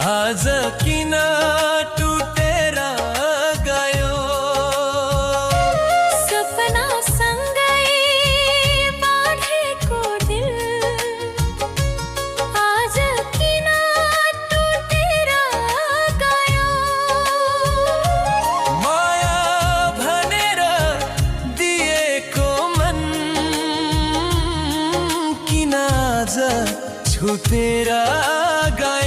आज किन टुटेर गयो सपना सँगै बाँधेको दिल आज किन टुटेर गयो माया भनेर दिएको मन किन आज छुटेर गयो